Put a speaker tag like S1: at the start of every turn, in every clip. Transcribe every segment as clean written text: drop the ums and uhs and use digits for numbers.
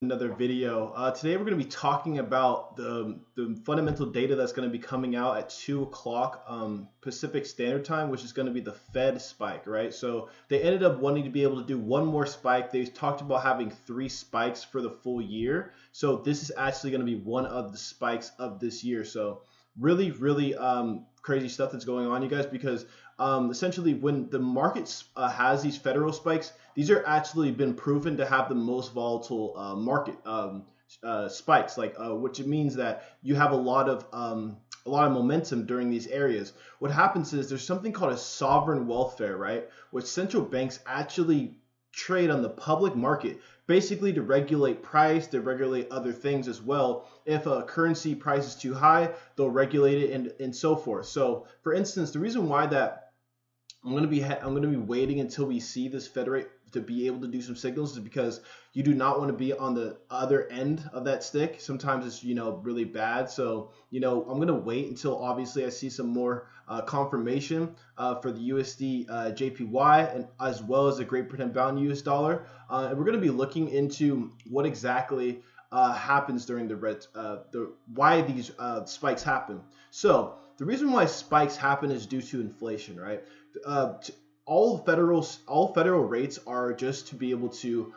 S1: Another video. Today we're going to be talking about the fundamental data that's going to be coming out at 2 o'clock Pacific Standard Time, which is going to be the Fed spike, right? So they ended up wanting to be able to do one more spike. They talked about having 3 spikes for the full year. So this is actually going to be one of the spikes of this year. So really crazy stuff that's going on, you guys, because essentially when the market has these federal spikes, these are actually been proven to have the most volatile market spikes, which means that you have a lot of momentum during these areas. What happens is there's something called a sovereign welfare, right? Which central banks actually trade on the public market, basically to regulate price, to regulate other things as well. If a currency price is too high, they'll regulate it and so forth. So for instance, the reason why that I'm going to be waiting until we see this Fed rate to be able to do some signals is because you do not want to be on the other end of that stick. Sometimes it's, really bad. So, I'm going to wait until obviously I see some more confirmation for the USD JPY and as well as the Great Britain bound US dollar. And we're going to be looking into what exactly happens during why these spikes happen. So the reason why spikes happen is due to inflation, right? All federal rates are just to be able to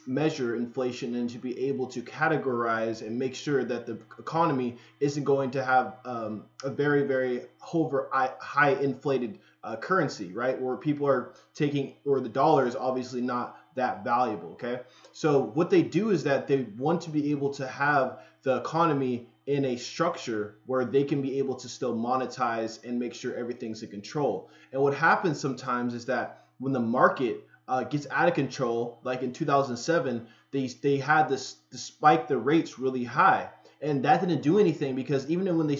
S1: measure inflation and to be able to categorize and make sure that the economy isn't going to have a very high inflated currency, right? Where people are taking, or the dollar is obviously not that valuable. Okay, so what they do is that they want to be able to have the economy in a structure where they can be able to still monetize and make sure everything's in control. And what happens sometimes is that when the market gets out of control, like in 2007, they had to spike the rates really high, and that didn't do anything because even when they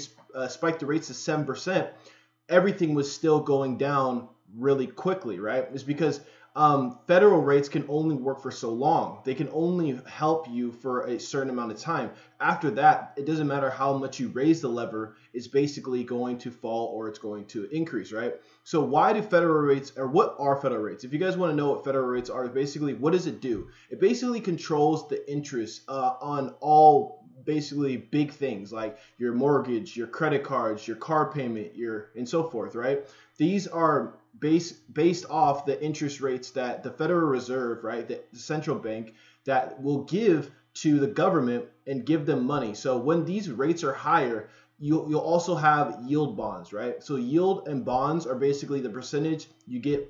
S1: spiked the rates to 7%, everything was still going down really quickly, right? It's because federal rates can only work for so long. They can only help you for a certain amount of time. After that, it doesn't matter how much you raise the lever, it's basically going to fall or it's going to increase, right? So why do federal rates, or what are federal rates? If you guys want to know what federal rates are, basically what does it do? It basically controls the interest on all basically big things like your mortgage, your credit cards, your car payment, and so forth, right? These are based off the interest rates that the Federal Reserve, right, the central bank, that will give to the government and give them money. So when these rates are higher, you'll also have yield bonds, right? So yield and bonds are basically the percentage you get,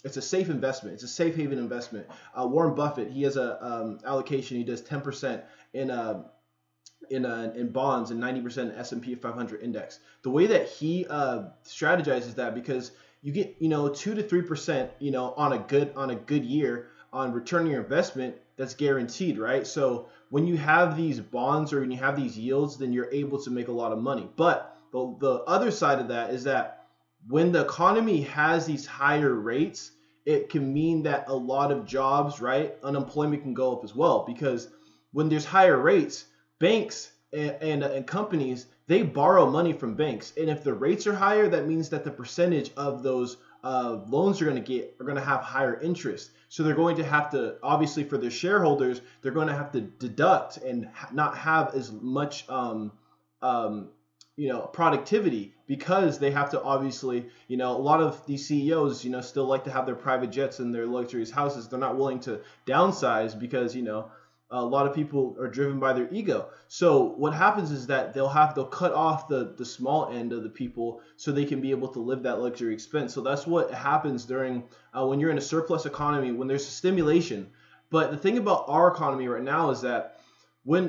S1: it's a safe investment. It's a safe haven investment. Warren Buffett, he has a allocation. He does 10% in bonds and 90% in S&P 500 index. The way that he strategizes that, because you get 2 to 3% on a good year on return on your investment, that's guaranteed, right? So when you have these bonds or when you have these yields, then you're able to make a lot of money. But the other side of that is that when the economy has these higher rates, it can mean that a lot of jobs, right, unemployment can go up as well, because when there's higher rates, banks and companies, they borrow money from banks, and if the rates are higher, that means that the percentage of those loans you're going to have higher interest. So they're going to have to, obviously for their shareholders, they're going to have to deduct and not have as much productivity, because they have to obviously, a lot of these CEOs, still like to have their private jets and their luxurious houses. They're not willing to downsize because, a lot of people are driven by their ego. So what happens is that they'll cut off the small end of the people so they can be able to live that luxury expense. So that's what happens during when you're in a surplus economy, when there's a stimulation. But the thing about our economy right now is that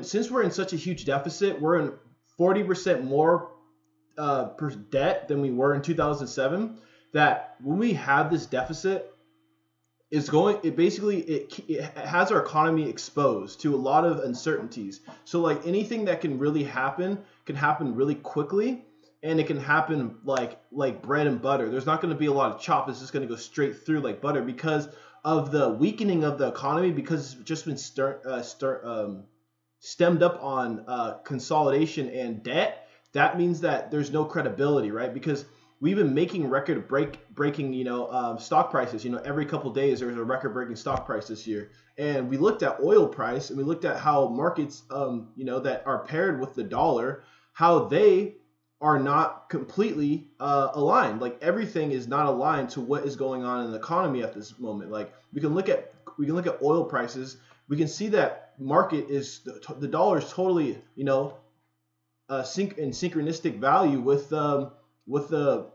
S1: since we're in such a huge deficit, we're in 40% more per debt than we were in 2007, that when we have this deficit, it has our economy exposed to a lot of uncertainties. So like anything that can really happen can happen really quickly, and it can happen like bread and butter. There's not going to be a lot of chop. It's just going to go straight through like butter because of the weakening of the economy, because it's just been stemmed up on consolidation and debt. That means that there's no credibility, right? Because we've been making record breaking, stock prices. Every couple of days there's a record-breaking stock price this year. And we looked at oil price, and we looked at how markets, that are paired with the dollar, how they are not completely aligned. Like everything is not aligned to what is going on in the economy at this moment. Like we can look at oil prices. We can see that market is the dollar is totally in synchronistic value with the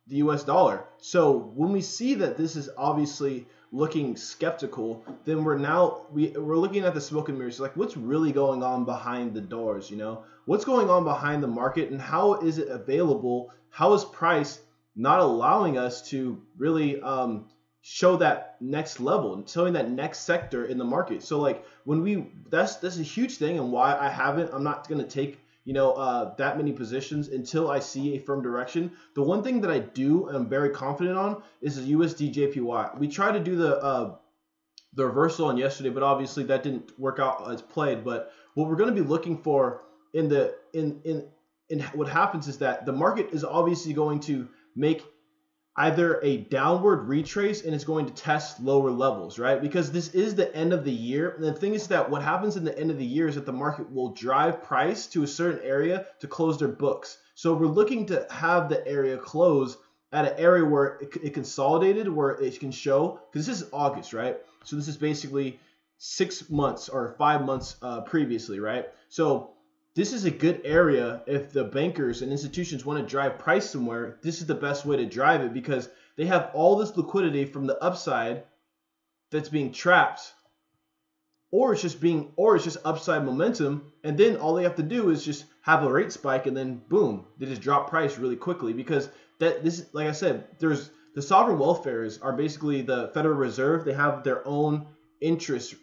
S1: US dollar. So when we see that this is obviously looking skeptical, then we're looking at the smoke and mirrors. Like what's really going on behind the doors? What's going on behind the market, and how is it available? How is price not allowing us to really show that next level and showing that next sector in the market? So like that's a huge thing, and why I'm not going to take that many positions until I see a firm direction. The one thing that I do and I'm very confident on is the USD JPY. We tried to do the reversal on yesterday, but obviously that didn't work out as played. But what we're going to be looking for in what happens is that the market is obviously going to make either a downward retrace, and it's going to test lower levels, right? Because this is the end of the year. And the thing is that what happens in the end of the year is that the market will drive price to a certain area to close their books. So we're looking to have the area close at an area where it consolidated, where it can show, because this is August, right? So this is basically 6 months or 5 months previously, right? So this is a good area if the bankers and institutions want to drive price somewhere. This is the best way to drive it, because they have all this liquidity from the upside that's being trapped, or it's just upside momentum, and then all they have to do is just have a rate spike, and then boom, they just drop price really quickly. Because like I said, there's the sovereign welfares are basically the Federal Reserve. They have their own interest.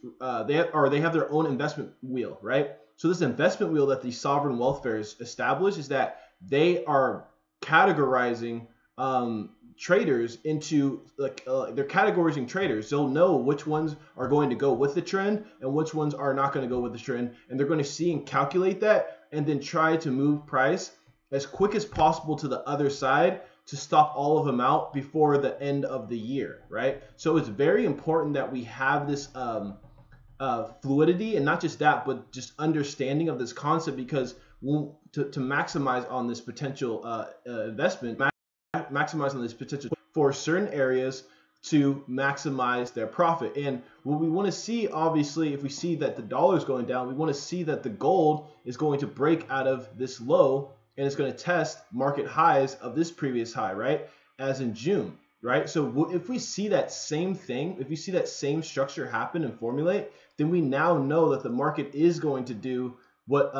S1: They have their own investment wheel, right? So this investment wheel that the sovereign welfares establish is that they are categorizing traders into they're categorizing traders. They'll know which ones are going to go with the trend and which ones are not going to go with the trend, and they're going to see and calculate that, and then try to move price as quick as possible to the other side to stop all of them out before the end of the year, right? So it's very important that we have this fluidity, and not just that, but just understanding of this concept, because to maximize on this potential investment, maximize on this potential for certain areas to maximize their profit. And what we want to see, obviously, if we see that the dollar is going down, we want to see that the gold is going to break out of this low, and it's going to test market highs of this previous high, right? As in June, right? So if we see that same thing, if you see that same structure happen and formulate, then we now know that the market is going to do what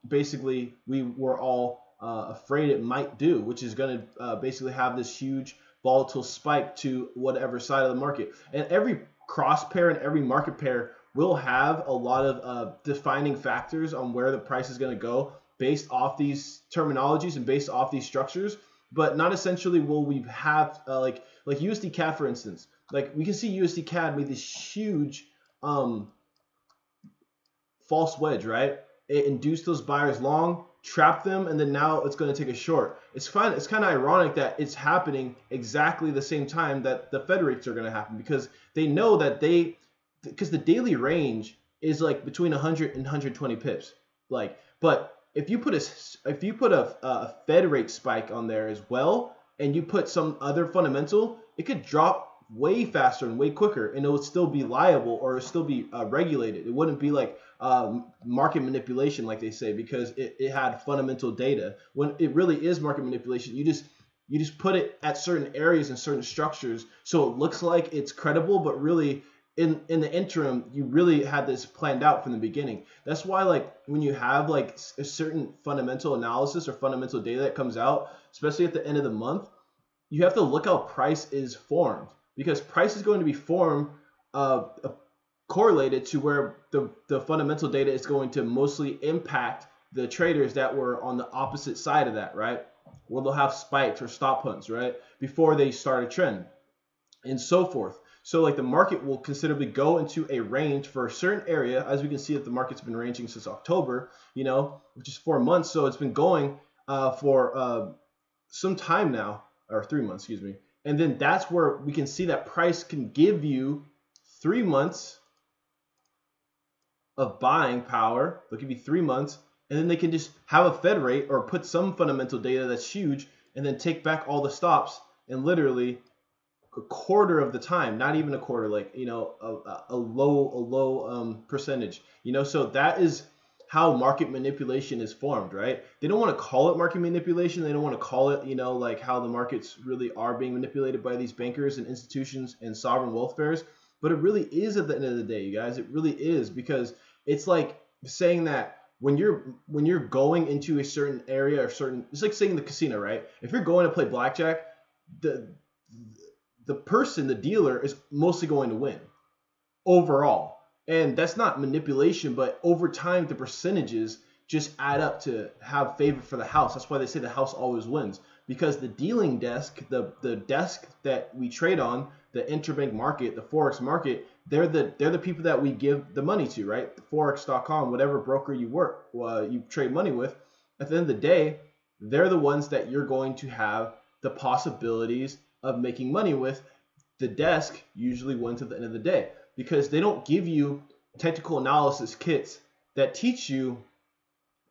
S1: basically we were all afraid it might do, which is going to basically have this huge volatile spike to whatever side of the market. And every cross pair and every market pair will have a lot of defining factors on where the price is going to go based off these terminologies and based off these structures, but not essentially will we have like USD CAD, for instance. Like we can see USD CAD made this huge false wedge, right? It induced those buyers long, trapped them, and then now it's going to take a short. It's kind of ironic that it's happening exactly the same time that the Fed rates are going to happen, because they know that because the daily range is like between 100 and 120 pips. But if you put a Fed rate spike on there as well, and you put some other fundamental, it could drop way faster and way quicker, and it would still be liable, or still be regulated. It wouldn't be like market manipulation, like they say, because it had fundamental data. When it really is market manipulation, you just put it at certain areas and certain structures, so it looks like it's credible, but really in the interim, you really had this planned out from the beginning. That's why, like, when you have like a certain fundamental analysis or fundamental data that comes out, especially at the end of the month, you have to look how price is formed, because price is going to be formed correlated to where the fundamental data is going to mostly impact the traders that were on the opposite side of that, right? Where they'll have spikes or stop hunts, right, before they start a trend, and so forth. So like the market will considerably go into a range for a certain area, as we can see that the market's been ranging since October, which is 4 months. So it's been going for some time now, or 3 months, excuse me. And then that's where we can see that price can give you 3 months of buying power. They'll give you 3 months, and then they can just have a Fed rate or put some fundamental data that's huge and then take back all the stops, and literally a quarter of the time, not even a quarter, like, you know, a low percentage, you know. So that is how market manipulation is formed, right? They don't want to call it market manipulation. They don't want to call it, you know, like how the markets really are being manipulated by these bankers and institutions and sovereign wealth fairs. But it really is at the end of the day, you guys. It really is, because it's like saying that when you're going into a certain area or certain, it's like saying the casino, right? If you're going to play blackjack, the person, the dealer, is mostly going to win overall. And that's not manipulation, but over time, the percentages just add up to have favor for the house. That's why they say the house always wins, because the dealing desk, the desk that we trade on, the interbank market, the Forex market, they're the people that we give the money to, right? Forex.com, whatever broker you trade money with, at the end of the day, they're the ones that you're going to have the possibilities of making money with. The desk usually wins at the end of the day, because they don't give you technical analysis kits that teach you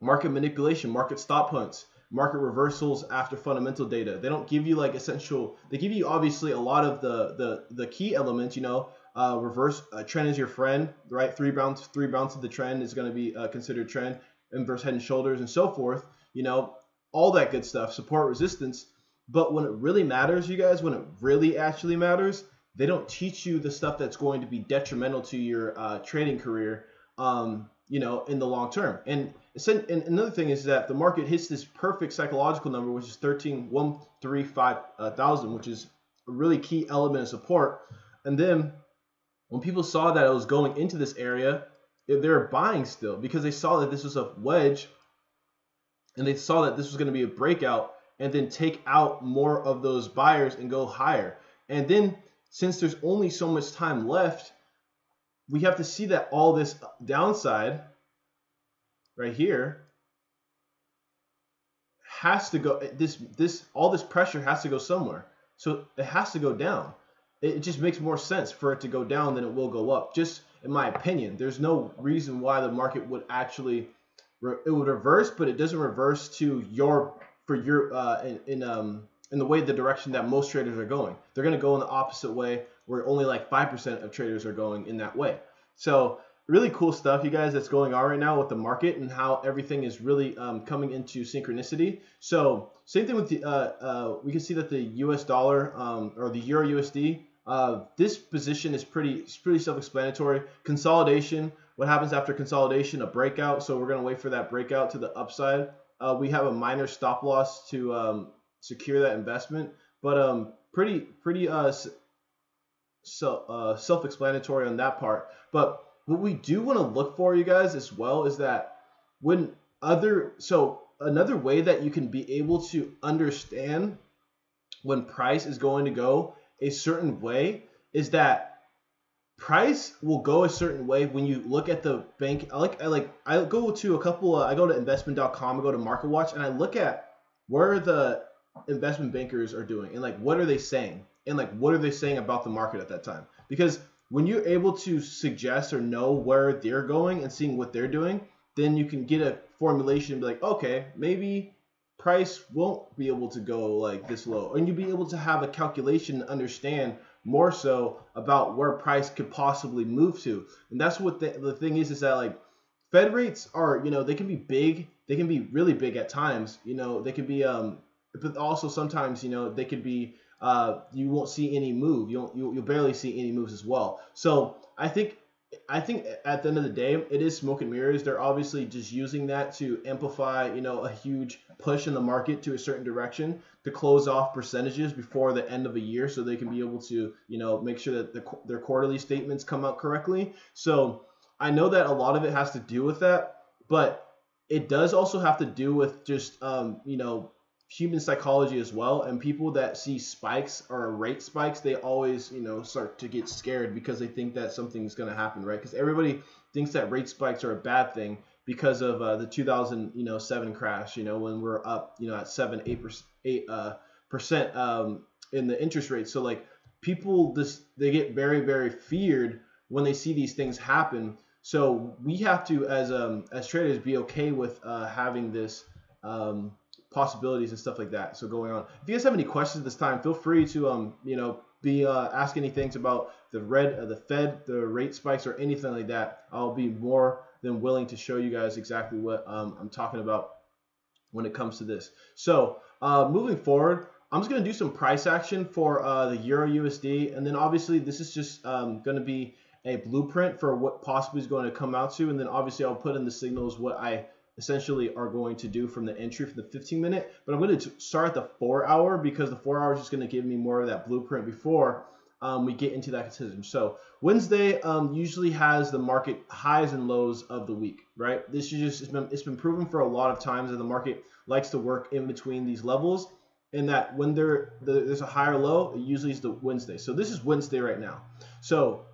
S1: market manipulation, market stop hunts, market reversals after fundamental data. They don't give you like essential. They give you obviously a lot of the key elements, you know. Reverse trend is your friend, right? Three bounce of the trend is going to be considered trend. Inverse head and shoulders and so forth, you know, all that good stuff, support, resistance. But when it really matters, you guys, when it really actually matters, they don't teach you the stuff that's going to be detrimental to your trading career, you know, in the long term. And another thing is that the market hits this perfect psychological number, which is 13,135,000, which is a really key element of support. And then when people saw that it was going into this area, they were buying still, because they saw that this was a wedge, and they saw that this was going to be a breakout, and then take out more of those buyers and go higher. And then since there's only so much time left, we have to see that all this downside right here has to go, all this pressure has to go somewhere. So it has to go down. It just makes more sense for it to go down than it will go up, just in my opinion. There's no reason why the market would actually, it would reverse, but it doesn't reverse to in the way, the direction that most traders are going. They're going to go in the opposite way, where only like 5% of traders are going in that way. So really cool stuff, you guys, that's going on right now with the market and how everything is really coming into synchronicity. So same thing with the, we can see that the US dollar or the Euro USD, this position is pretty self-explanatory. Consolidation, what happens after consolidation? A breakout. So we're going to wait for that breakout to the upside. We have a minor stop loss to secure that investment, but pretty self-explanatory on that part. But what we do want to look for, you guys, as well, is that another way that you can be able to understand when price is going to go a certain way is that price will go a certain way when you look at the bank. I go to a couple. I go to investment.com. I go to MarketWatch, and I look at where the investment bankers are doing, and like what are they saying, and like what are they saying about the market at that time. Because when you're able to suggest or know where they're going and seeing what they're doing, then you can get a formulation and be like, okay, maybe price won't be able to go like this low, and you'll be able to have a calculation and understand more so about where price could possibly move to. And that's what the thing is that like Fed rates are, you know, they can be big, they can be really big at times, you know, they could be but also sometimes, you know, they could be you won't see any move. You'll barely see any moves as well. So I think at the end of the day, it is smoke and mirrors. They're obviously just using that to amplify, you know, a huge push in the market to a certain direction to close off percentages before the end of a year, so they can be able to, you know, make sure that their quarterly statements come out correctly. So I know that a lot of it has to do with that, but it does also have to do with just you know, human psychology as well. And people that see spikes or rate spikes, they always, you know, start to get scared because they think that something's going to happen, right? Because everybody thinks that rate spikes are a bad thing because of the 2007 crash, you know, when we're up, you know, at 7-8% in the interest rate. So like people they get very, very feared when they see these things happen. So we have to, as traders, be okay with having this possibilities and stuff like that. So going on. If you guys have any questions this time, feel free to be ask any things about the Fed, the rate spikes, or anything like that. I'll be more than willing to show you guys exactly what I'm talking about when it comes to this. So moving forward, I'm just going to do some price action for the Euro USD, and then obviously this is just going to be a blueprint for what possibly is going to come out to, and then obviously I'll put in the signals what I essentially are going to do from the entry from the 15-minute, but I'm going to start at the 4-hour because the 4 hours is going to give me more of that blueprint before we get into that consideration. So Wednesday usually has the market highs and lows of the week, right? This is just it's been proven for a lot of times that the market likes to work in between these levels, and that when there's a higher low, it usually is the Wednesday. So this is Wednesday right now. So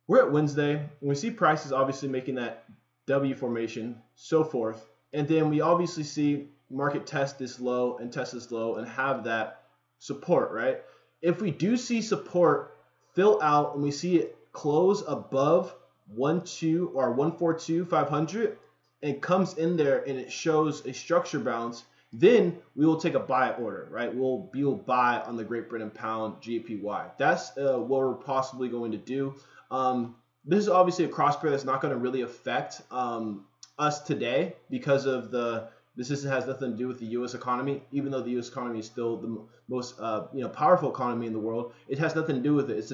S1: we're at Wednesday, and we see prices obviously making that W formation, so forth, and then we obviously see market test this low and test this low and have that support, right? If we do see support fill out and we see it close above 142.500 and comes in there and it shows a structure bounce, then we will take a buy order, right? We'll buy on the Great Britain pound GPY. That's what we're possibly going to do. This is obviously a cross pair that's not going to really affect us today because of this has nothing to do with the U.S. economy. Even though the U.S. economy is still the most powerful economy in the world, it has nothing to do with it. It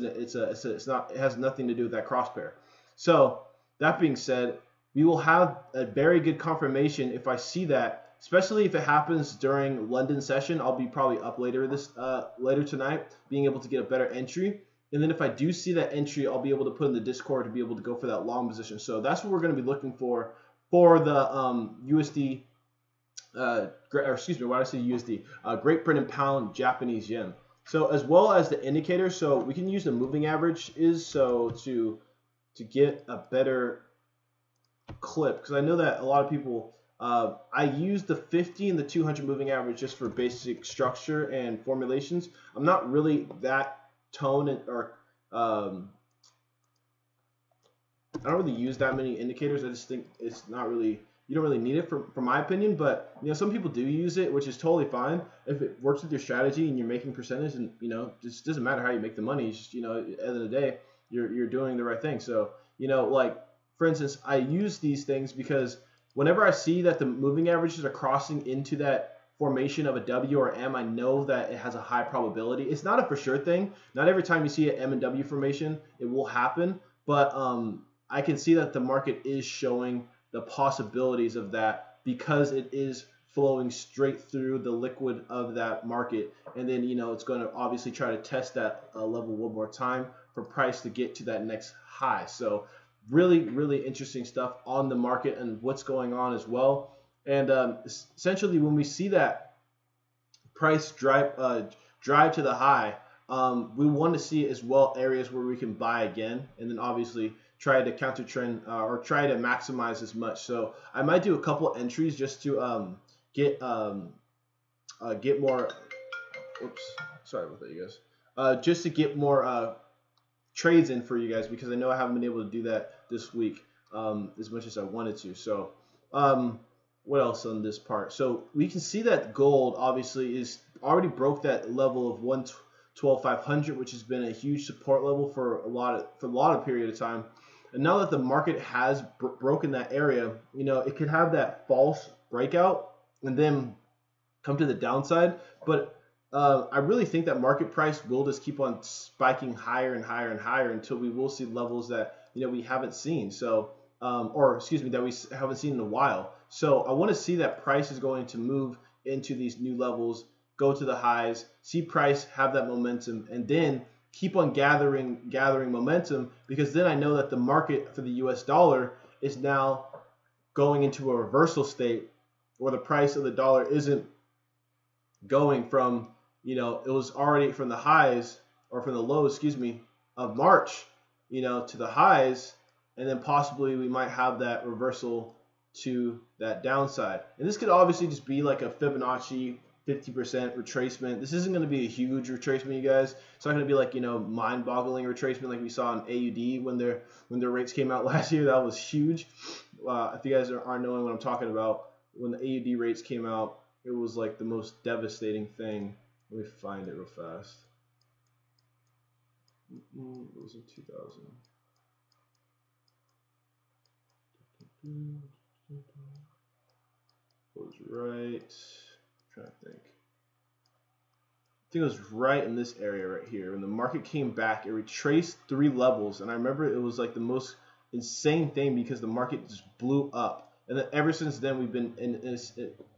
S1: has nothing to do with that cross pair. So that being said, we will have a very good confirmation if I see that, especially if it happens during London session. I'll be probably up later tonight, being able to get a better entry. And then if I do see that entry, I'll be able to put in the Discord to be able to go for that long position. So that's what we're going to be looking for the USD, why did I say USD? Great Britain pound, Japanese yen. So as well as the indicator, so we can use the moving average to get a better clip, because I know that a lot of people, I use the 50 and the 200 moving average just for basic structure and formulations. I'm not really that tone or I don't really use that many indicators. I just think it's not really, you don't really need it for my opinion, but some people do use it, which is totally fine if it works with your strategy and you're making percentage, and just doesn't matter how you make the money. It's just at the end of the day you're doing the right thing. So like for instance, I use these things because whenever I see that the moving averages are crossing into that formation of a W or M, I know that it has a high probability. It's not a for sure thing. Not every time you see an M and W formation, it will happen. But I can see that the market is showing the possibilities of that because it is flowing straight through the liquid of that market. And then, it's going to obviously try to test that level one more time for price to get to that next high. So really, really interesting stuff on the market and what's going on as well. And essentially, when we see that price drive to the high, we want to see as well areas where we can buy again, and then obviously try to counter trend or try to maximize as much. So I might do a couple entries just to get more. Oops, sorry about that, you guys. Just to get more trades in for you guys, because I know I haven't been able to do that this week as much as I wanted to. So what else on this part? So we can see that gold obviously is already broke that level of 112,500, which has been a huge support level for a lot of period of time. And now that the market has broken that area, it could have that false breakout and then come to the downside. But I really think that market price will just keep on spiking higher and higher and higher until we will see levels that we haven't seen. So that we haven't seen in a while. So I want to see that price is going to move into these new levels, go to the highs, see price have that momentum, and then keep on gathering momentum, because then I know that the market for the US dollar is now going into a reversal state where the price of the dollar isn't going from, it was already from the highs or from the lows, of March, to the highs, and then possibly we might have that reversal to that downside. And this could obviously just be like a Fibonacci 50% retracement. This isn't going to be a huge retracement, you guys. It's not going to be like, you know, mind-boggling retracement like we saw in AUD when their rates came out last year. That was huge. If you guys aren't knowing what I'm talking about, when the AUD rates came out, it was like the most devastating thing. Let me find it real fast. It was in 2000. It was right. I'm trying to think. I think it was right in this area right here. When the market came back, it retraced 3 levels, and I remember it was like the most insane thing because the market just blew up. And then ever since then, we've been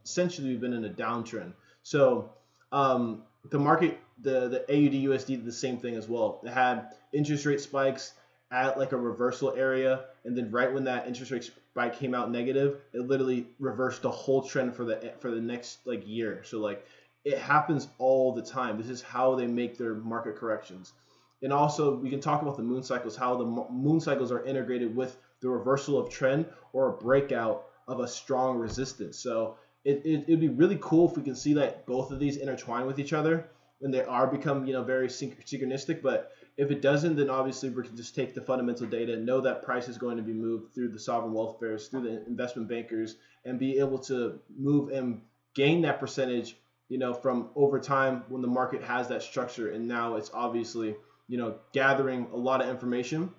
S1: essentially we've been in a downtrend. So the market, the AUD USD did the same thing as well. It had interest rate spikes at like a reversal area, and then right when that interest rate spike came out negative, it literally reversed the whole trend for the next like year. So like it happens all the time. This is how they make their market corrections. And also we can talk about the moon cycles, how the moon cycles are integrated with the reversal of trend or a breakout of a strong resistance. So it'd be really cool if we can see that both of these intertwine with each other and they are become, you know, very synchronistic. But if it doesn't, then obviously we can just take the fundamental data, know that price is going to be moved through the sovereign wealth pairs, through the investment bankers, and be able to move and gain that percentage, you know, from over time when the market has that structure. And now it's obviously, you know, gathering a lot of information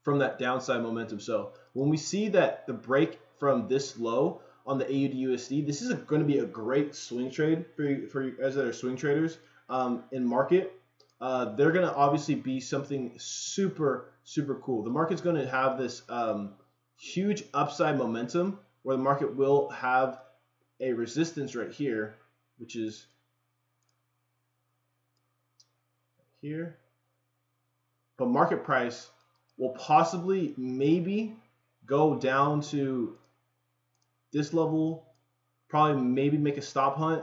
S1: from that downside momentum. So when we see that the break from this low on the AUD USD, this is going to be a great swing trade for you guys that are swing traders in market. They're going to obviously be something super, super cool. The market's going to have this huge upside momentum where the market will have a resistance right here, which is here. But market price will possibly maybe go down to this level, probably maybe make a stop hunt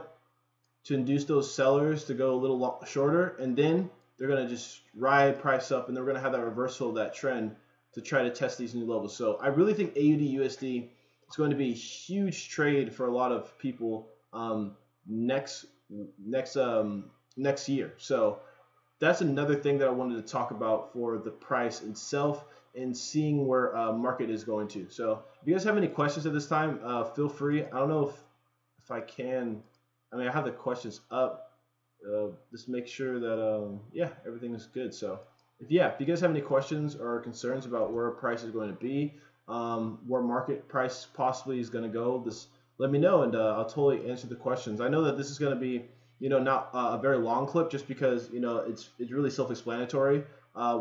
S1: to induce those sellers to go a little shorter, and then they're going to just ride price up, and they're going to have that reversal of that trend to try to test these new levels. So I really think AUD USD is going to be a huge trade for a lot of people next year. So that's another thing that I wanted to talk about for the price itself and seeing where market is going to. So if you guys have any questions at this time, feel free. I don't know if I can. I mean, I have the questions up. Just make sure that yeah, everything is good. So if you guys have any questions or concerns about where price is going to be, where market price possibly is going to go, just let me know, and I'll totally answer the questions. I know that this is going to be, you know, not a very long clip, just because, you know, it's really self-explanatory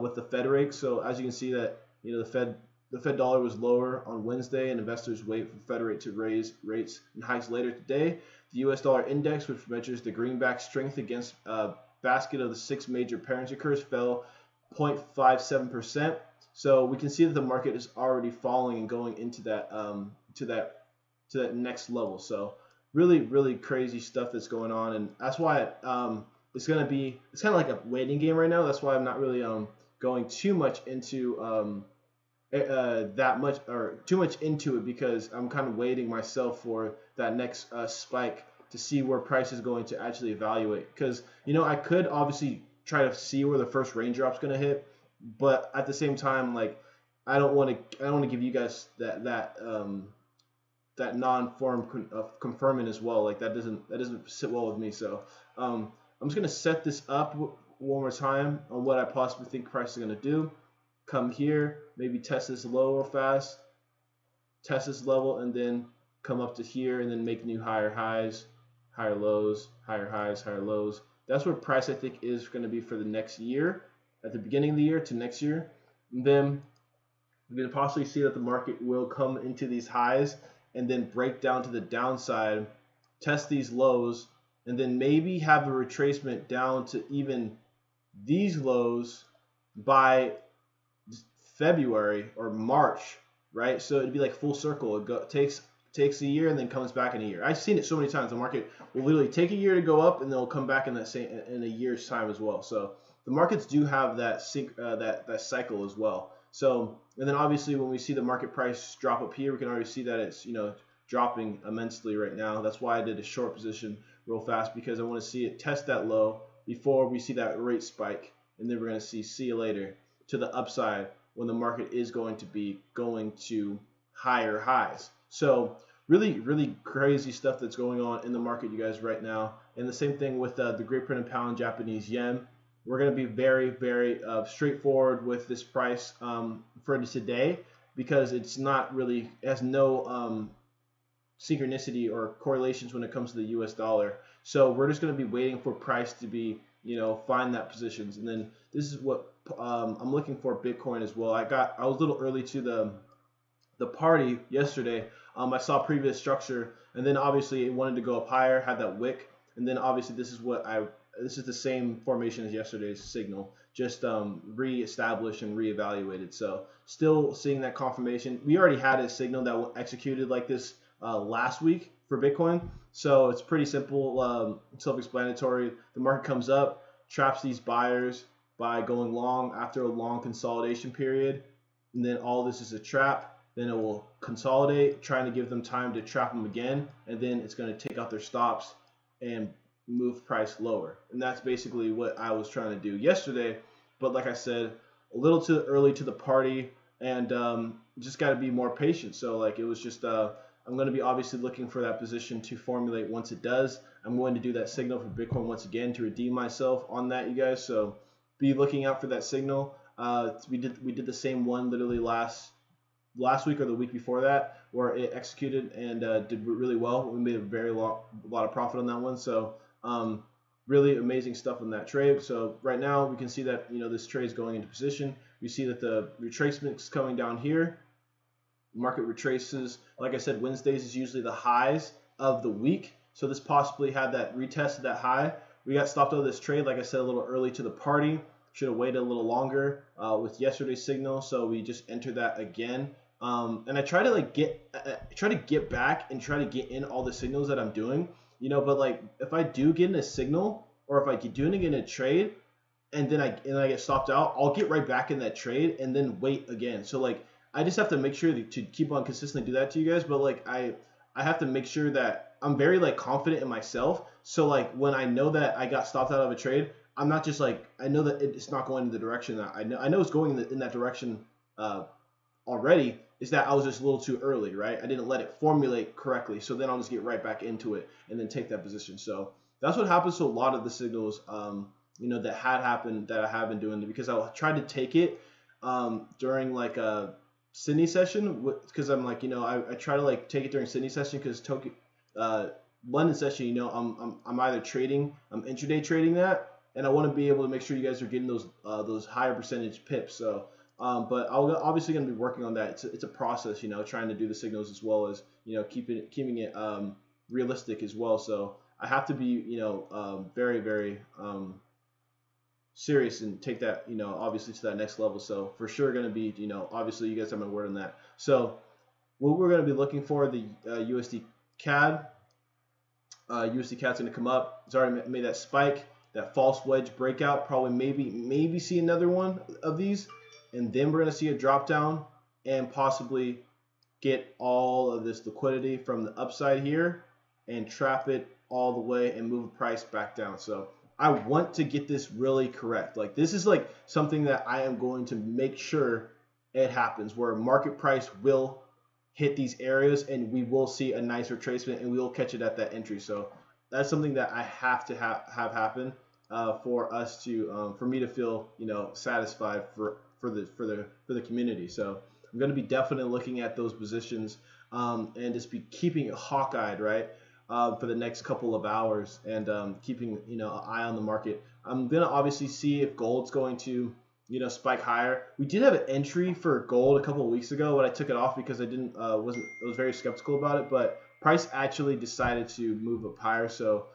S1: with the Fed rate. So as you can see that, you know, the Fed dollar was lower on Wednesday, and investors wait for Fed rate to raise rates and hikes later today. The US dollar index, which measures the greenback strength against a basket of the 6 major currency pairs, fell 0.57%. So we can see that the market is already falling and going into that to that next level. So really, really crazy stuff that's going on, and that's why it's kind of like a waiting game right now. That's why I'm not really going too much into too much into it, because I'm kind of waiting myself for that next spike to see where price is going to actually evaluate. Because, you know, I could obviously try to see where the first raindrop's going to hit, but at the same time, like, I don't want to give you guys that non-form of confirming as well. Like, that doesn't sit well with me. So I'm just gonna set this up one more time on what I possibly think price is gonna do. Come here, maybe test this low real fast, test this level, and then come up to here and then make new higher highs, higher lows, higher highs, higher lows. That's where price, I think, is going to be for the next year, at the beginning of the year to next year. And then we're going to possibly see that the market will come into these highs and then break down to the downside, test these lows, and then maybe have a retracement down to even these lows by February or March, right? So it'd be like full circle. It takes a year and then comes back in a year. I've seen it so many times. The market will literally take a year to go up, and they'll come back in a year's time as well. So the markets do have that that cycle as well. So, and then obviously when we see the market price drop up here, we can already see that it's, you know, dropping immensely right now. That's why I did a short position real fast because I want to see it test that low before we see that rate spike, and then we're going to see you later to the upside when the market is going to be going to higher highs. So really crazy stuff that's going on in the market, you guys, right now. And the same thing with the Great Britain pound, Japanese yen. We're going to be very straightforward with this price for today because it's not really, it has no synchronicity or correlations when it comes to the US dollar. So we're just going to be waiting for price to be, find that positions. And then this is what I'm looking for Bitcoin as well. I was a little early to the party yesterday. I saw previous structure, and then obviously it wanted to go up higher, had that wick, and then obviously this is the same formation as yesterday's signal, just re-established and re-evaluated. So still seeing that confirmation. We already had a signal that executed like this last week for Bitcoin, so it's pretty simple, self-explanatory. The market comes up, traps these buyers by going long after a long consolidation period, and then all this is a trap. Then it will consolidate, trying to give them time to trap them again, and then it's going to take out their stops and move price lower. And that's basically what I was trying to do yesterday. But like I said, a little too early to the party, and just got to be more patient. So like it was just, I'm going to be obviously looking for that position to formulate once it does. I'm going to do that signal for Bitcoin once again to redeem myself on that, you guys. So be looking out for that signal. We did the same one literally last week or the week before that, where it executed and did really well. We made a lot of profit on that one. So really amazing stuff on that trade. So right now we can see that this trade is going into position. We see that the retracement is coming down here. Market retraces. Like I said, Wednesdays is usually the highs of the week. So this possibly had that retest of that high. We got stopped out of this trade, like I said, a little early to the party. Should have waited a little longer with yesterday's signal. So we just entered that again. And I try to get back and try to get in all the signals that I'm doing, but like if I do get in a signal or if I do get in a trade and then I get stopped out, I'll get right back in that trade and then wait again. So like I just have to make sure to keep on consistently do that to you guys. But like I have to make sure that I'm very like confident in myself. So like when I know that I got stopped out of a trade, I'm not just like, I know that it's not going in the direction that I know it's going in that direction already. Is that I was just a little too early, right? I didn't let it formulate correctly. So then I'll just get right back into it and then take that position. So that's what happens to a lot of the signals, that had happened that I have been doing, because I tried to take it during like a Sydney session, because I'm like, I try to like take it during Sydney session because Tokyo, London session, I'm either trading, I'm intraday trading that, and I want to be able to make sure you guys are getting those higher percentage pips. So. But I'm obviously going to be working on that. It's a process, trying to do the signals as well as, keeping it realistic as well. So I have to be, very serious and take that, obviously to that next level. So for sure going to be, obviously you guys have my word on that. So what we're going to be looking for, the USD CAD. USD CAD's going to come up. It's already made that spike, that false wedge breakout. Probably maybe see another one of these. And then we're going to see a drop down and possibly get all of this liquidity from the upside here and trap it all the way and move the price back down. So I want to get this really correct. Like this is like something that I am going to make sure it happens, where market price will hit these areas and we will see a nice retracement and we will catch it at that entry. So that's something that I have to have happen for us to for me to feel satisfied for the community. So I'm going to be definitely looking at those positions and just be keeping it hawk-eyed, right, for the next couple of hours, and keeping an eye on the market. I'm going to obviously see if gold's going to spike higher. We did have an entry for gold a couple of weeks ago, but I took it off because I was very skeptical about it. But price actually decided to move up higher. So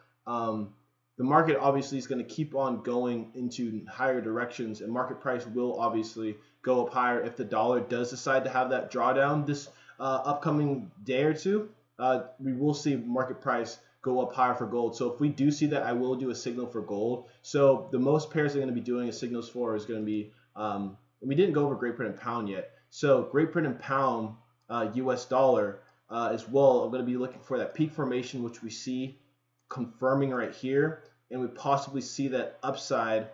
S1: the market obviously is going to keep on going into higher directions, and market price will obviously go up higher if the dollar does decide to have that drawdown this upcoming day or two. We will see market price go up higher for gold. So if we do see that, I will do a signal for gold. So the most pairs I'm going to be doing signals for is going to be, we didn't go over Great Britain pound yet. So Great Britain pound, US dollar as well, I'm going to be looking for that peak formation, which we see confirming right here, and we possibly see that upside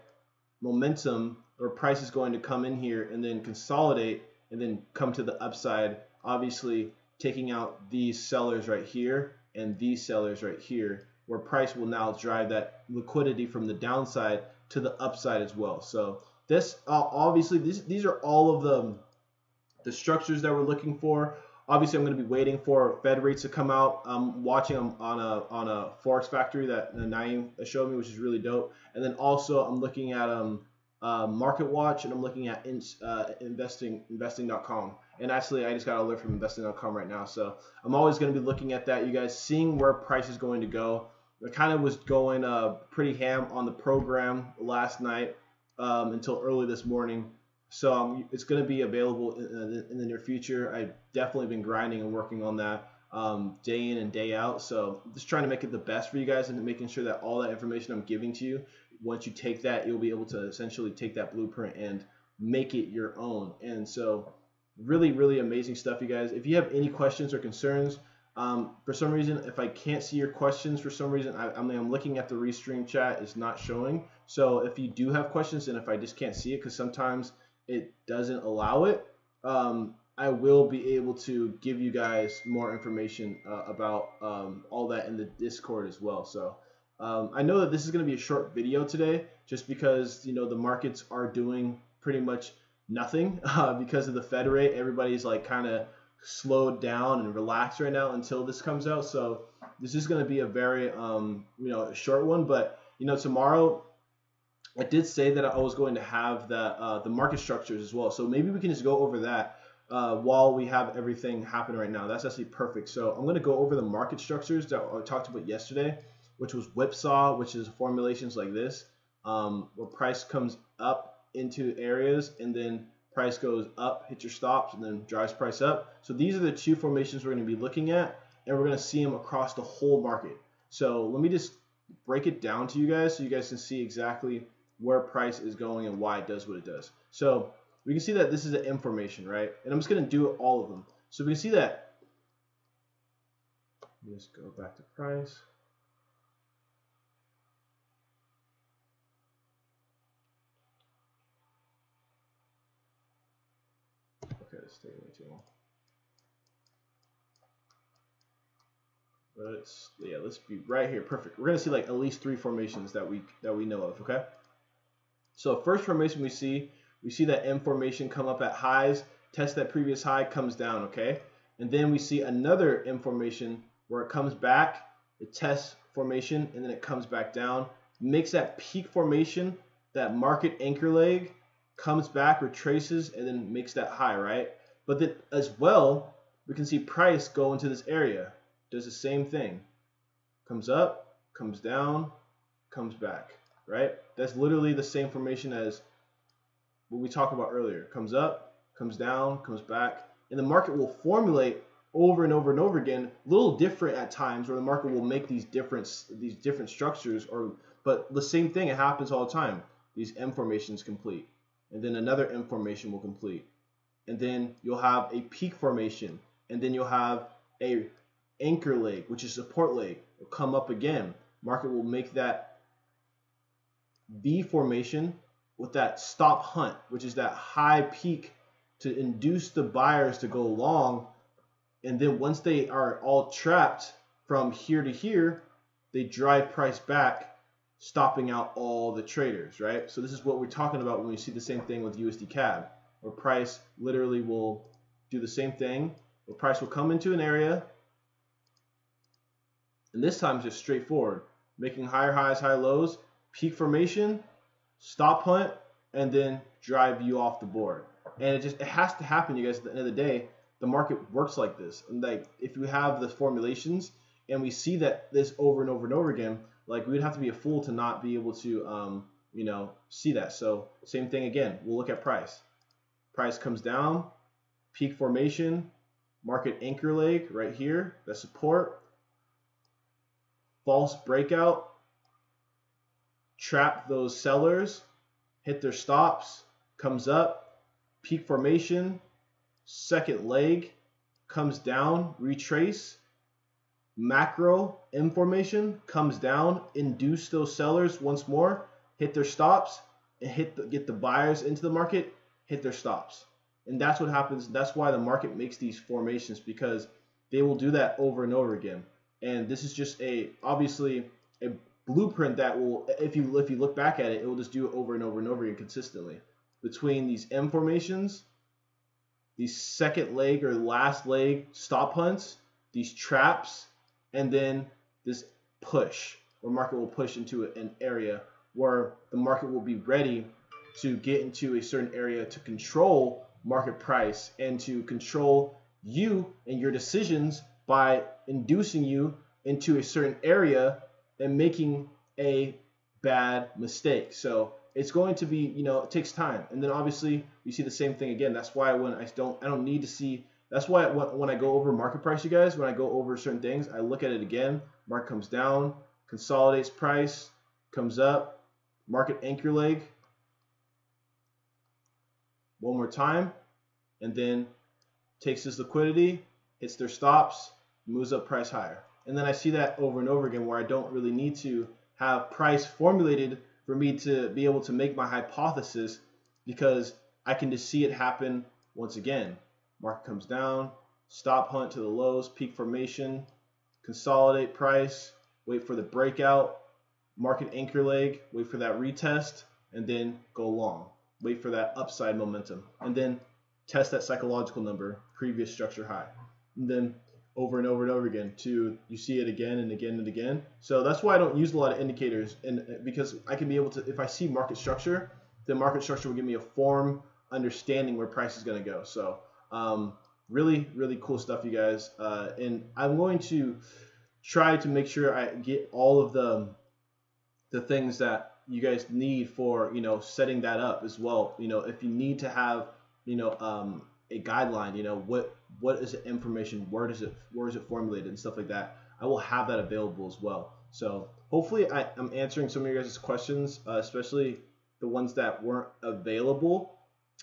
S1: momentum or price is going to come in here and then consolidate and then come to the upside, obviously taking out these sellers right here and these sellers right here, where price will now drive that liquidity from the downside to the upside as well. So this obviously these are all of the structures that we're looking for. Obviously, I'm going to be waiting for Fed rates to come out. I'm watching them on a Forex Factory that Naeem showed me, which is really dope. And then also I'm looking at Market Watch, and I'm looking at investing.com. And actually, I just got an alert from investing.com right now. So I'm always going to be looking at that, you guys, seeing where price is going to go. I kind of was going pretty ham on the program last night until early this morning. So it's going to be available in the near future. I've definitely been grinding and working on that day in and day out. So just trying to make it the best for you guys and making sure that all that information I'm giving to you, once you take that, you'll be able to essentially take that blueprint and make it your own. And so really, really amazing stuff, you guys. If you have any questions or concerns, for some reason, if I can't see your questions for some reason, I'm looking at the restream chat, it's not showing. So if you do have questions, and if I just can't see it, because sometimes it doesn't allow it, I will be able to give you guys more information about all that in the Discord as well. So I know that this is going to be a short video today, just because the markets are doing pretty much nothing because of the Fed rate. Everybody's like kind of slowed down and relaxed right now until this comes out. So this is going to be a very short one. But tomorrow, I did say that I was going to have the market structures as well. So maybe we can just go over that while we have everything happen right now. That's actually perfect. So I'm going to go over the market structures that I talked about yesterday, which was whipsaw, which is formulations like this, where price comes up into areas and then price goes up, hit your stops, and then drives price up. So these are the two formations we're going to be looking at, and we're going to see them across the whole market. So let me just break it down to you guys so you guys can see exactly where price is going and why it does what it does. So we can see that this is an M formation, right? And I'm just going to do all of them. So we can see that. Let's go back to price. Okay, let's stay way too long. Let's be right here. Perfect. We're going to see like at least 3 formations that we know of, okay? So first formation we see that M formation come up at highs, test that previous high, comes down, okay? And then we see another M formation where it comes back, it tests formation, and then it comes back down, makes that peak formation, that market anchor leg, comes back, retraces, and then makes that high, right? But then as well, we can see price go into this area, does the same thing, comes up, comes down, comes back, right? That's literally the same formation as what we talked about earlier. Comes up, comes down, comes back, and the market will formulate over and over and over again, a little different at times, where the market will make these different structures, but the same thing, it happens all the time. These M formations complete, and then another M formation will complete, and then you'll have a peak formation, and then you'll have a anchor leg, which is support leg, will come up again. Market will make that V formation with that stop hunt, which is that high peak to induce the buyers to go long. And then once they are all trapped from here to here, they drive price back, stopping out all the traders, right? So this is what we're talking about when we see the same thing with USD CAD, where price literally will do the same thing, where price will come into an area, and this time it's just straightforward, making higher highs, high lows, peak formation, stop hunt, and then drive you off the board. And it has to happen, you guys. At the end of the day, the market works like this. And like, if we have the formulations and we see that this over and over and over again, like, we would have to be a fool to not be able to see that. So same thing again, we'll look at price. Price comes down, peak formation, market anchor leg right here, the support, false breakout, trap those sellers, hit their stops, comes up, peak formation, second leg, comes down, retrace, macro M formation comes down, induce those sellers once more, hit their stops, and get the buyers into the market, hit their stops. And that's what happens. That's why the market makes these formations, because they will do that over and over again. And this is just obviously a blueprint that will, if you look back at it, it will just do it over and over and over again consistently. Between these M formations, these second leg or last leg stop hunts, these traps, and then this push, where market will push into an area where the market will be ready to get into a certain area to control market price and to control you and your decisions by inducing you into a certain area and making a bad mistake. So it's going to be, it takes time. And then obviously you see the same thing again. That's why when I don't need to see, that's why when I go over market price, you guys, when I go over certain things, I look at it again. Market comes down, consolidates price, comes up, market anchor leg one more time, and then takes this liquidity, hits their stops, moves up price higher. And then I see that over and over again, where I don't really need to have price formulated for me to be able to make my hypothesis, because I can just see it happen once again. Market comes down, stop hunt to the lows, peak formation, consolidate price, wait for the breakout, market anchor leg, wait for that retest, and then go long. Wait for that upside momentum, and then test that psychological number, previous structure high, and then over and over and over again to you see it again and again and again. So that's why I don't use a lot of indicators, and because I can be able to, if I see market structure, the market structure will give me a form understanding where price is going to go. So really, really cool stuff, you guys. And I'm going to try to make sure I get all of the things that you guys need for setting that up as well. If you need to have a guideline, what is the information, where is it formulated and stuff like that, I will have that available as well. So hopefully I'm answering some of your guys' questions, especially the ones that weren't available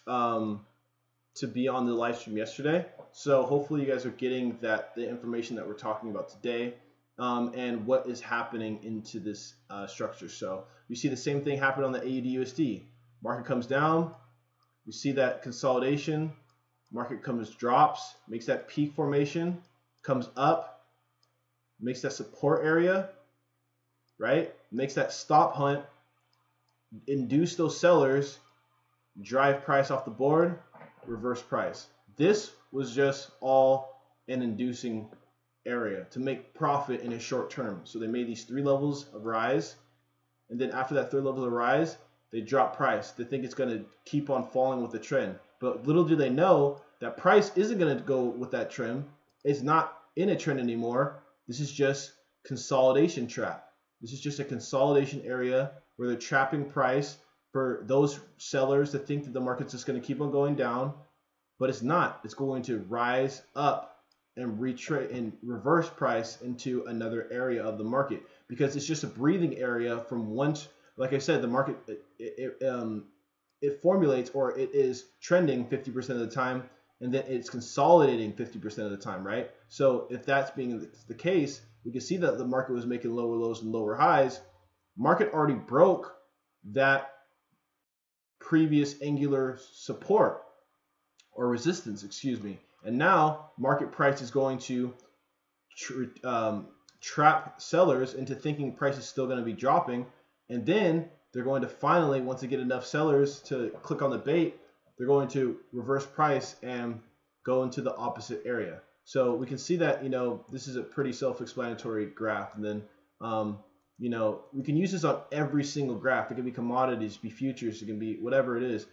S1: to be on the live stream yesterday. So hopefully you guys are getting the information that we're talking about today, and what is happening into this structure. So you see the same thing happen on the AUD USD. Market comes down, you see that consolidation, market drops, makes that peak formation, comes up, makes that support area, right? Makes that stop hunt, induce those sellers, drive price off the board, reverse price. This was just all an inducing area to make profit in a short term. So they made these 3 levels of rise, and then after that 3rd level of rise, they drop price. They think it's going to keep on falling with the trend, but little do they know that price isn't going to go with that trend. It's not in a trend anymore. This is just consolidation trap. This is just a consolidation area where they're trapping price for those sellers that think that the market's just going to keep on going down, but it's not. It's going to rise up and reverse price into another area of the market, because it's just a breathing area from once. Like I said, the market it formulates, or it is trending 50% of the time, and then it's consolidating 50% of the time, right? So if that's being the case, we can see that the market was making lower lows and lower highs. Market already broke that previous angular support or resistance, excuse me. And now market price is going to trap sellers into thinking price is still going to be dropping. And then they're going to finally, once they get enough sellers to click on the bait, they're going to reverse price and go into the opposite area. So we can see that, this is a pretty self-explanatory graph. And then, we can use this on every single graph. It can be commodities, be futures, it can be whatever it is.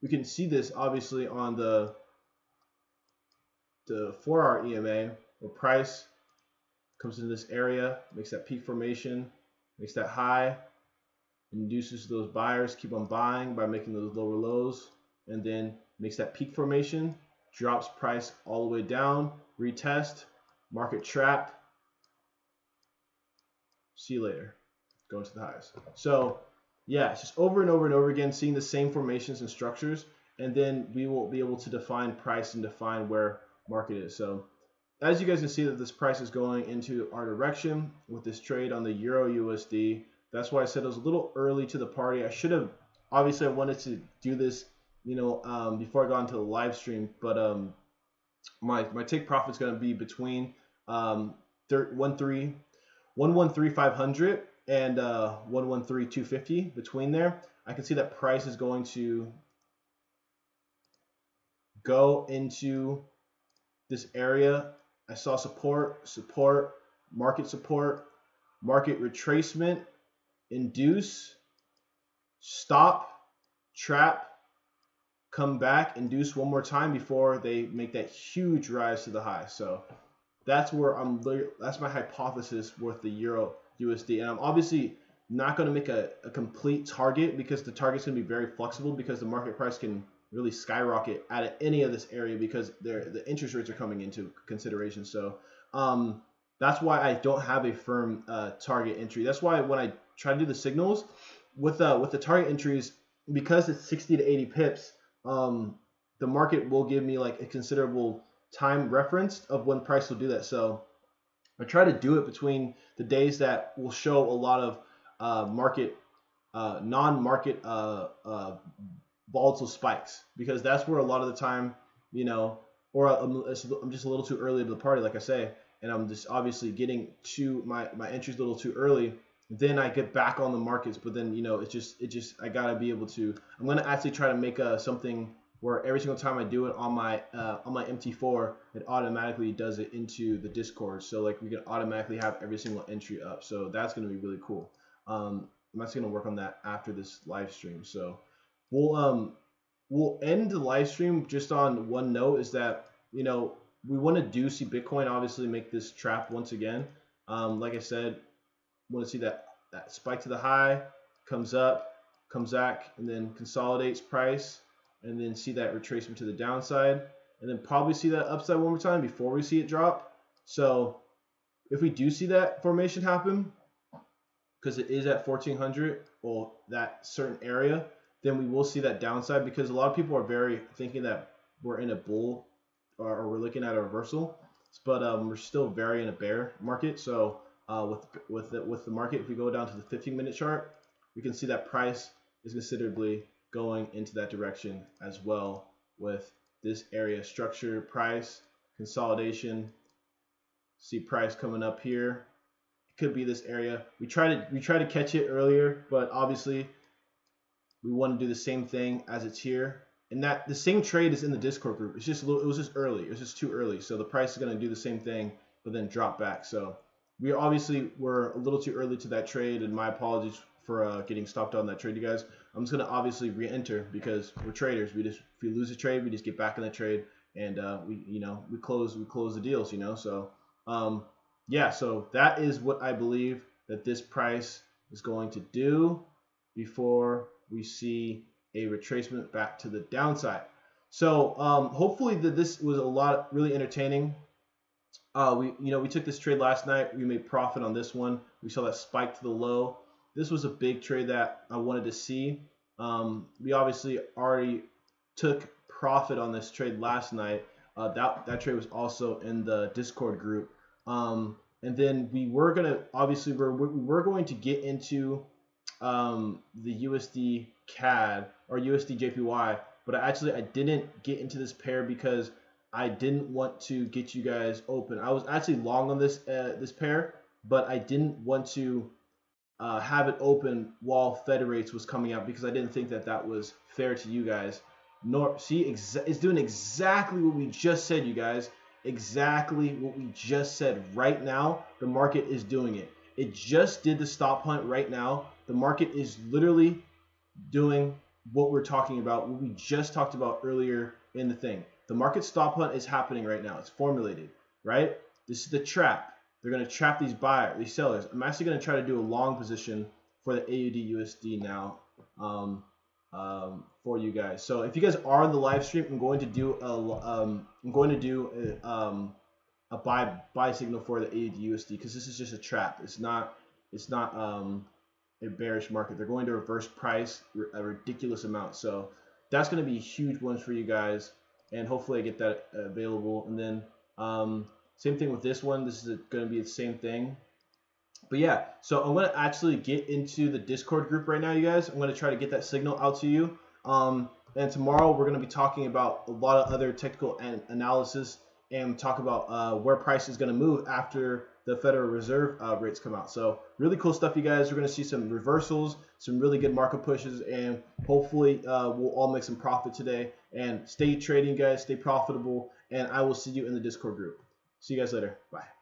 S1: We can see this obviously on the 4-hour EMA, where price comes into this area, makes that peak formation, makes that high, induces those buyers keep on buying by making those lower lows, and then makes that peak formation, drops price all the way down, retest, market trapped. See you later. Go into the highs. So yeah, it's just over and over and over again, seeing the same formations and structures, and then we will be able to define price and define where market is. So as you guys can see that this price is going into our direction with this trade on the Euro USD. That's why I said it was a little early to the party. I should have, obviously I wanted to do this, you know, before I got into the live stream, but my take profit is going to be between 113,500 and 113,250 between there. I can see that price is going to go into this area. I saw support, market retracement, induce, stop, trap, come back, induce one more time before they make that huge rise to the high. So that's where that's my hypothesis with the Euro USD. And I'm obviously not going to make a complete target because the target's going to be very flexible because the market price can really skyrocket at any of this area because the interest rates are coming into consideration. So that's why I don't have a firm target entry. That's why when I try to do the signals with the target entries, because it's 60 to 80 pips, the market will give me like a considerable time reference of when price will do that. So I try to do it between the days that will show a lot of non-market volatile spikes, because that's where a lot of the time, you know, or I'm just a little too early to the party, like I say, and I'm just obviously getting to my entries a little too early. Then I get back on the markets, but then, you know, it's just I gotta be able to. I'm gonna actually try to make something where every single time I do it on my MT4, it automatically does it into the Discord. So like we can automatically have every single entry up. So that's gonna be really cool. I'm actually gonna work on that after this live stream. So we'll end the live stream just on one note, is that, you know, we want to see Bitcoin obviously make this trap once again. Like I said, want to see that spike to the high, comes up, comes back, and then consolidates price, and then see that retracement to the downside, and then probably see that upside one more time before we see it drop. So if we do see that formation happen, because it is at 1400 or that certain area, then we will see that downside, because a lot of people are very thinking that we're in a bull or we're looking at a reversal, but we're still very in a bear market. So with the market, if we go down to the 15-minute chart, we can see that price is considerably going into that direction as well, with this area structure, price, consolidation, see price coming up here. It could be this area. We try to catch it earlier, but obviously we want to do the same thing as it's here. And that the same trade is in the Discord group. It's just it was just early. It was just too early. So the price is going to do the same thing, but then drop back. So we obviously were a little too early to that trade, and my apologies for getting stopped on that trade, you guys. I'm just going to obviously re-enter because we're traders. If we lose a trade, we just get back in the trade, and we close the deals, you know. So yeah, so that is what I believe that this price is going to do before we see a retracement back to the downside. So hopefully this was really entertaining. We took this trade last night. We made profit on this one. We saw that spike to the low. This was a big trade that I wanted to see. We obviously already took profit on this trade last night. That trade was also in the Discord group. And then we were going to get into the USD CAD or USD JPY, but I didn't get into this pair because I didn't want to get you guys open. I was actually long on this pair, but I didn't want to have it open while Fed rates was coming out, because I didn't think that was fair to you guys. It's doing exactly what we just said, you guys. Exactly what we just said. Right now, the market is doing it. It just did the stop hunt right now. The market is literally doing what we're talking about, what we just talked about earlier in the thing. The market stop hunt is happening right now. It's formulated, right? This is the trap. They're going to trap these buyers, these sellers. I'm actually going to try to do a long position for the AUD USD now for you guys. So if you guys are on the live stream, I'm going to do a buy signal for the AUD USD, because this is just a trap. It's not a bearish market. They're going to reverse price a ridiculous amount. So that's going to be huge ones for you guys, and hopefully I get that available. And then Same thing with this one. This is going to be the same thing. But yeah, so I'm going to actually get into the Discord group right now, you guys. I'm going to try to get that signal out to you. And tomorrow we're going to be talking about a lot of other technical analysis and talk about where price is going to move after the Federal Reserve rates come out. So really cool stuff, you guys. We're going to see some reversals, some really good market pushes, and hopefully we'll all make some profit today. And stay trading, guys. Stay profitable. And I will see you in the Discord group. See you guys later. Bye.